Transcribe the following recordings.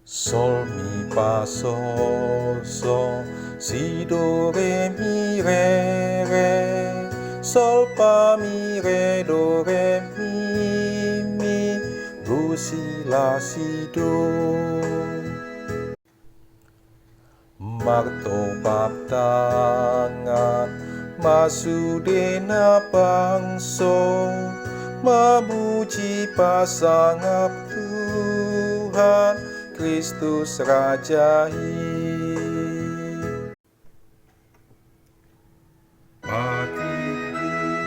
Sol, mi, fa, sol, sol, si, do, re, mi, re, sol, fa, mi, re, do, re, mi, do, si, la, si, do. Martobat tangan, masudena bangso, memuji pasangap Tuhan Kristus Rajai. Pati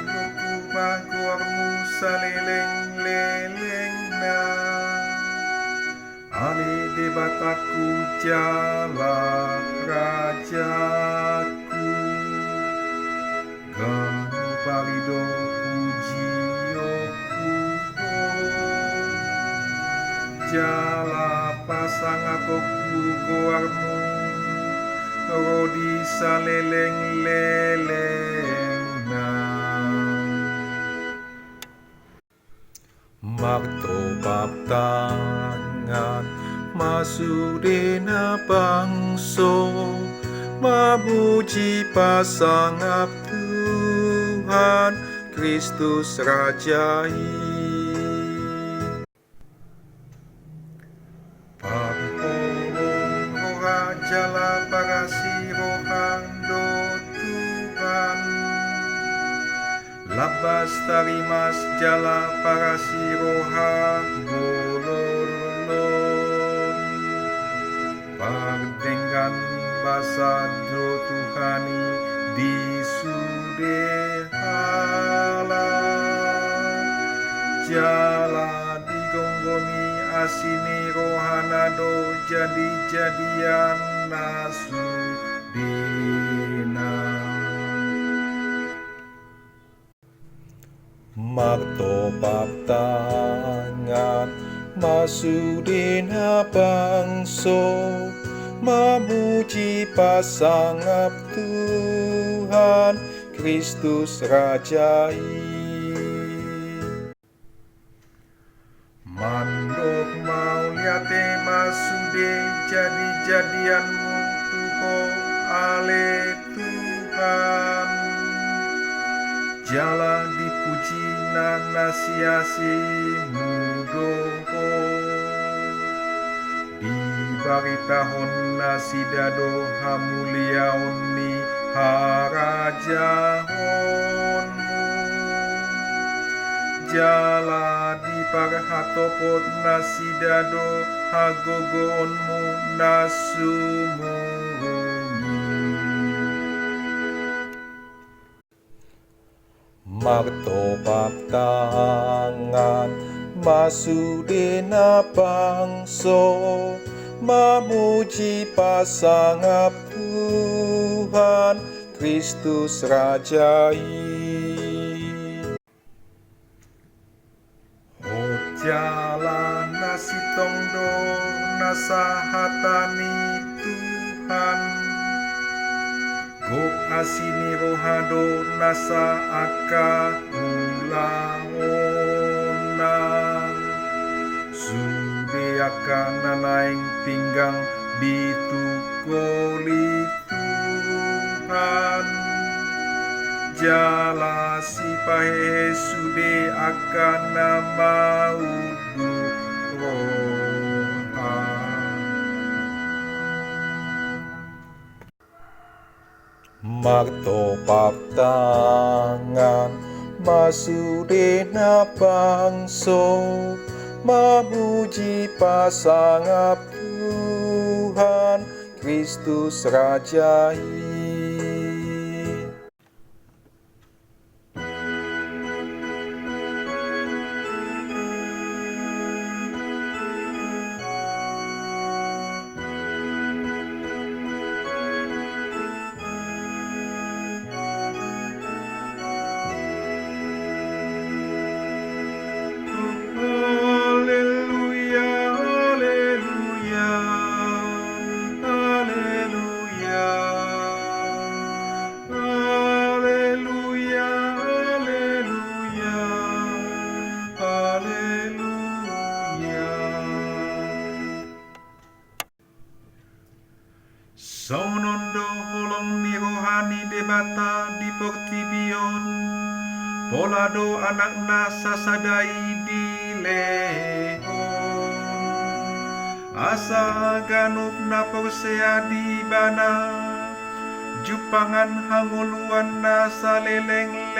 buku bangkormu saleleng-leleng na, ale debataku jalan rajaku, ganu parido pujioku, jala pasang akoku goarmu, rodi saleleng-leleng na. Martobat tangan, masudena bangso, memuji pasangap Tuhan Kristus Rajai. Pangkolong roha jala parasi rohando Tuhan, labas tarimas jala parasi roha bololon, pardenggan basado Tuhani di sudehala, jala digonggomi asini rohanado jadi-jadian nasudena. Martobat tangan, masudena bangso, memuji pasangap Tuhan Kristus Rajai. Mandok mau liate masude jadi-jadianmu Tuho ale Tuhan, jala dipuji nanasiasi mudoho, dibaritahon nasidado hamuliaoni harajahonmu, jala diparhatopot nasidado hagogoonmu nasumurungi. Martobat tangan, masudena bangso, memuji pasangap Tuhan Kristus Rajai. Jalan nasi tongdo nasahatani Tuhan, gok asini rohado nasa aka ulaona, sude akan nanaing tinggang ditukoli Tuhan, jala si pahe sude akan nama udu roha. Martobat tangan, masudena bangso, memuji pasangap Tuhan Kristus Rajai. Haleluya, haleluya, haleluya. Sonondo holong ni rohani debata di portibion, polado anak nasa sadai di lehon. Asa ganup na porsea di bana, jupangan hanguluan nasa leleng